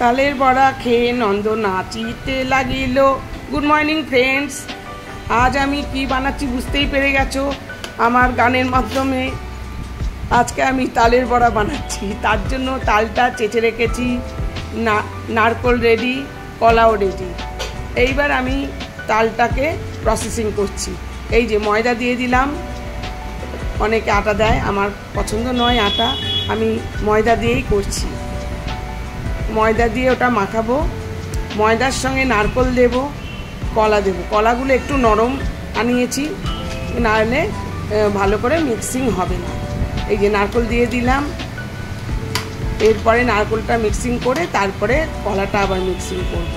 তালের বড়া খেয়ে নন্দ নাচিতে লাগিল। গুড মর্নিং ফ্রেন্ডস, আজ আমি কি বানাচ্ছি বুঝতেই পেরে গেছো আমার গানের মাধ্যমে। আজকে আমি তালের বড়া বানাচ্ছি, তার জন্য তালটা চেঁচে রেখেছি, নারকোল রেডি, কলাও রেডি। এইবার আমি তালটাকে প্রসেসিং করছি। এই যে ময়দা দিয়ে দিলাম, অনেকে আটা দেয়, আমার পছন্দ নয় আটা, আমি ময়দা দিয়েই করছি। ময়দা দিয়ে ওটা মাখাবো, ময়দার সঙ্গে নারকোল দেব, কলা দেব। কলাগুলো একটু নরম আনিয়েছি, নাহলে ভালো করে মিক্সিং হবে না। এই যে নারকোল দিয়ে দিলাম, এরপরে নারকোলটা মিক্সিং করে তারপরে কলাটা আবার মিক্সিং করব।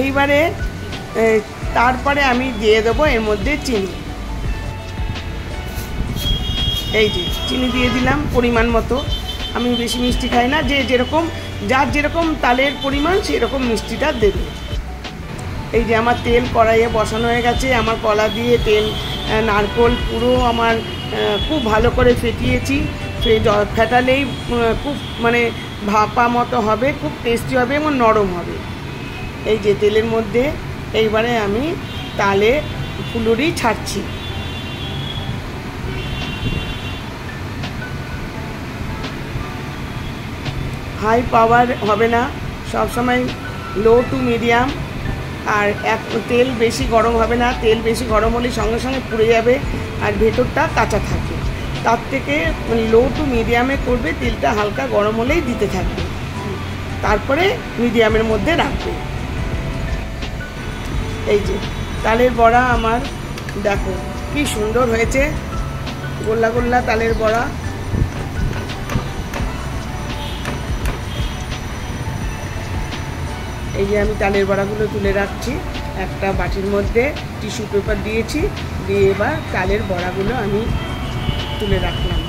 এইবারে তারপরে আমি দিয়ে দেবো এর মধ্যে চিনি। এই যে চিনি দিয়ে দিলাম পরিমাণ মতো, আমি বেশি মিষ্টি খাই না, যে যেরকম যার যেরকম তালের পরিমাণ সেরকম মিষ্টিটা দেবে। এই যে আমার তেল কড়াইয়ে বসানো হয়ে গেছে, আমার কলা দিয়ে তেল নারকোল পুরো আমার খুব ভালো করে ফেটিয়েছি। ফেটালেই খুব মানে ভাপা মতো হবে, খুব টেস্টি হবে এবং নরম হবে। এই যে তেলের মধ্যে এইবারে আমি তালে ফুলুরি ছাড়ছি। হাই পাওয়ার হবে না, সবসময় লো টু মিডিয়াম। আর তেল বেশি গরম হবে না, তেল বেশি গরম হলে সঙ্গে সঙ্গে পুড়ে যাবে আর ভেতরটা কাঁচা থাকবে। তার থেকে লো টু মিডিয়ামে করবে, তেলটা হালকা গরম হলেই দিতে থাকবে, তারপরে মিডিয়ামের মধ্যে রাখবে। এই যে তালের বড়া আমার দেখো কি সুন্দর হয়েছে, গোল্লা গোল্লা তালের বড়া। এই যে আমি তালের বড়াগুলো তুলে রাখছি একটা বাটির মধ্যে, টিস্যু পেপার দিয়েছি, দিয়ে এবার তালের বড়াগুলো আমি তুলে রাখলাম।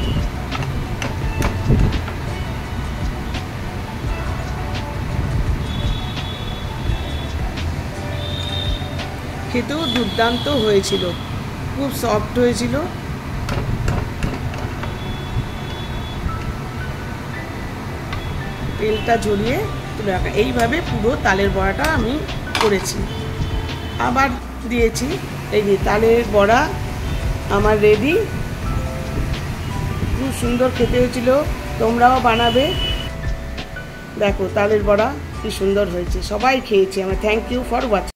খেতেও দুর্দান্ত হয়েছিল, খুব সফট হয়েছিল। তেলটা ঝরিয়ে তুলে রাখা, এইভাবে পুরো তালের বড়াটা আমি করেছি, আবার দিয়েছি। এই যে তালের বড়া আমার রেডি, খুব সুন্দর খেতে হয়েছিল, তোমরাও বানাবে। দেখো তালের বড়া কি সুন্দর হয়েছে, সবাই খেয়েছে। আমার থ্যাংক ইউ ফর ওয়াচিং।